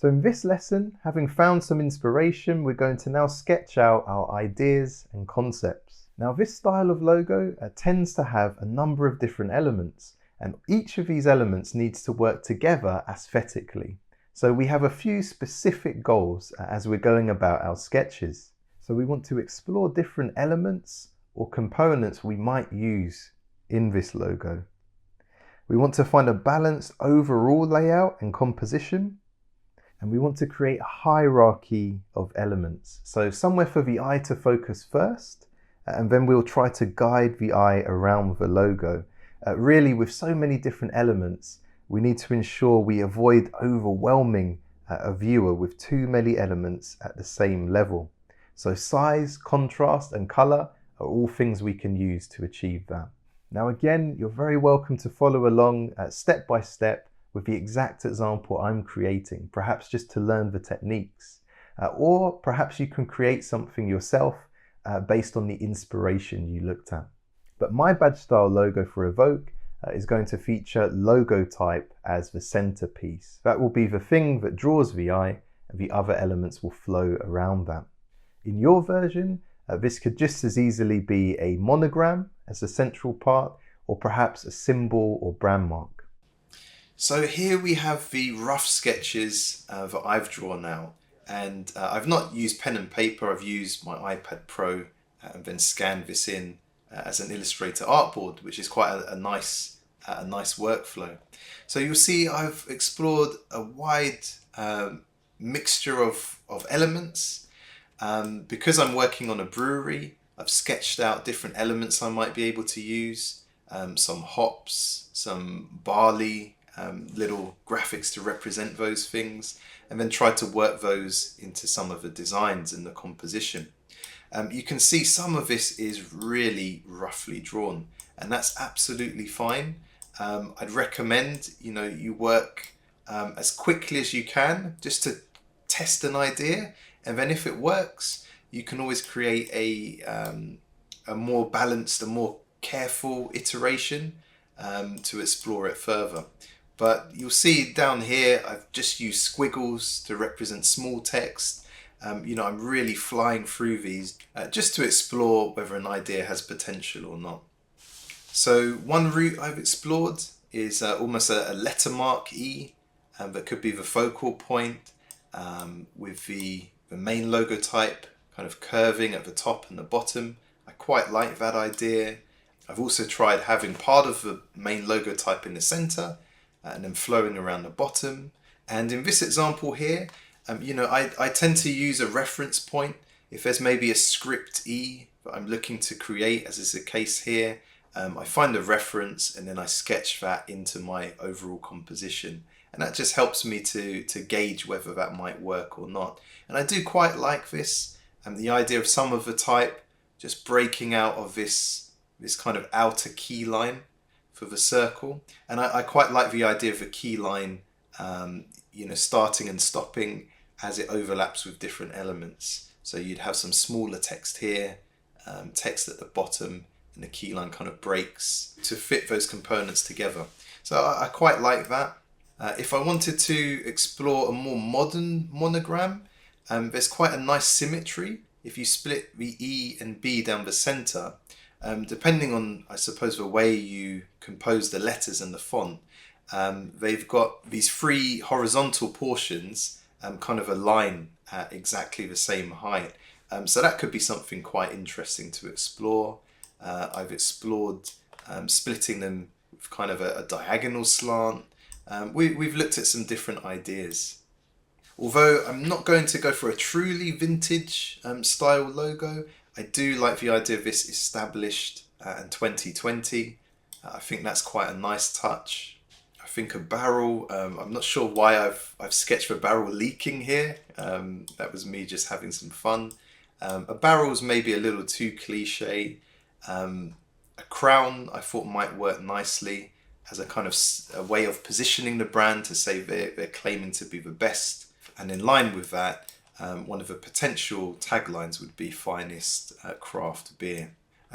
So in this lesson, having found some inspiration, we're going to now sketch out our ideas and concepts. Now this style of logo tends to have a number of different elements, and each of these elements needs to work together aesthetically. So we have a few specific goals as we're going about our sketches. So we want to explore different elements or components we might use in this logo. We want to find a balanced overall layout and composition. And we want to create a hierarchy of elements. So somewhere for the eye to focus first, and then we'll try to guide the eye around the logo. Really, with so many different elements, we need to ensure we avoid overwhelming a viewer with too many elements at the same level. So size, contrast, and color are all things we can use to achieve that. Now again, you're very welcome to follow along step by step with the exact example I'm creating, perhaps just to learn the techniques. Or perhaps you can create something yourself based on the inspiration you looked at. But my badge style logo for Evoke is going to feature logo type as the centerpiece. That will be the thing that draws the eye, and the other elements will flow around that. In your version, this could just as easily be a monogram as the central part, or perhaps a symbol or brand mark. So here we have the rough sketches that I've drawn out, and I've not used pen and paper. I've used my iPad Pro and then scanned this in as an Illustrator artboard, which is quite a nice workflow. So you'll see I've explored a wide mixture of elements. Because I'm working on a brewery, I've sketched out different elements I might be able to use, some hops, some barley, little graphics to represent those things, and then try to work those into some of the designs and the composition. You can see some of this is really roughly drawn, and that's absolutely fine. I'd recommend you work as quickly as you can just to test an idea, and then if it works, you can always create a more balanced, a more careful iteration to explore it further. But you'll see down here, I've just used squiggles to represent small text. I'm really flying through these just to explore whether an idea has potential or not. So one route I've explored is almost a letter mark E, that could be the focal point, with the main logo type kind of curving at the top and the bottom. I quite like that idea. I've also tried having part of the main logo type in the center and then flowing around the bottom. And in this example here, I tend to use a reference point. If there's maybe a script E that I'm looking to create, as is the case here, I find a reference and then I sketch that into my overall composition. And that just helps me to gauge whether that might work or not. And I do quite like this, the idea of some of the type just breaking out of this kind of outer key line for the circle. And I quite like the idea of a key line, starting and stopping as it overlaps with different elements. So you'd have some smaller text here, text at the bottom, and the key line kind of breaks to fit those components together. So I quite like that. If I wanted to explore a more modern monogram, there's quite a nice symmetry. If you split the E and B down the center, depending on, I suppose, the way you compose the letters and the font, they've got these three horizontal portions kind of align at exactly the same height. So that could be something quite interesting to explore. I've explored splitting them with kind of a diagonal slant. We've looked at some different ideas. Although I'm not going to go for a truly vintage style logo, I do like the idea of this established in 2020. I think that's quite a nice touch. I think a barrel, I'm not sure why I've sketched a barrel leaking here. That was me just having some fun. A barrel's maybe a little too cliche. A crown I thought might work nicely as a kind of a way of positioning the brand to say they're claiming to be the best. And in line with that, one of the potential taglines would be finest craft beer.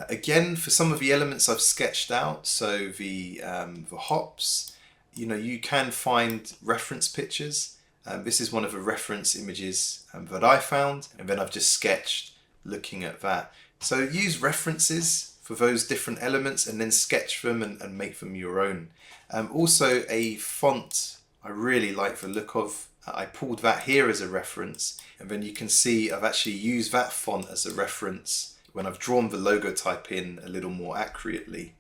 Again, for some of the elements I've sketched out, so the hops, you can find reference pictures This is one of the reference images that I found, and then I've just sketched looking at that. So use references for those different elements and then sketch them and make them your own. Also a font I really like the look of. I pulled that here as a reference, and then you can see I've actually used that font as a reference when I've drawn the logo type in a little more accurately.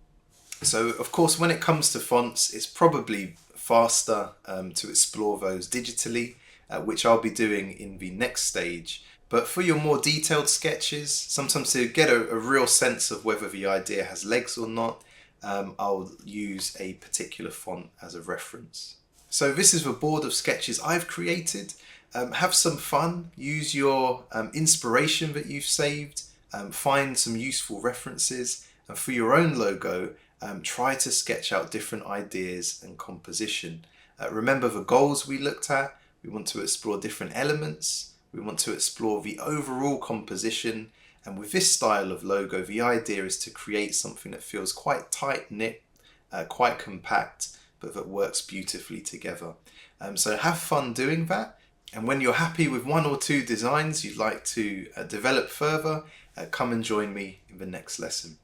So of course when it comes to fonts, it's probably faster to explore those digitally, which I'll be doing in the next stage. But for your more detailed sketches, sometimes to get a real sense of whether the idea has legs or not, I'll use a particular font as a reference. So this is the board of sketches I've created. Have some fun, use your inspiration that you've saved, find some useful references, and for your own logo, try to sketch out different ideas and composition. Remember the goals we looked at. We want to explore different elements. We want to explore the overall composition. And with this style of logo, the idea is to create something that feels quite tight-knit, quite compact, but that works beautifully together. So have fun doing that. And when you're happy with one or two designs you'd like to develop further, come and join me in the next lesson.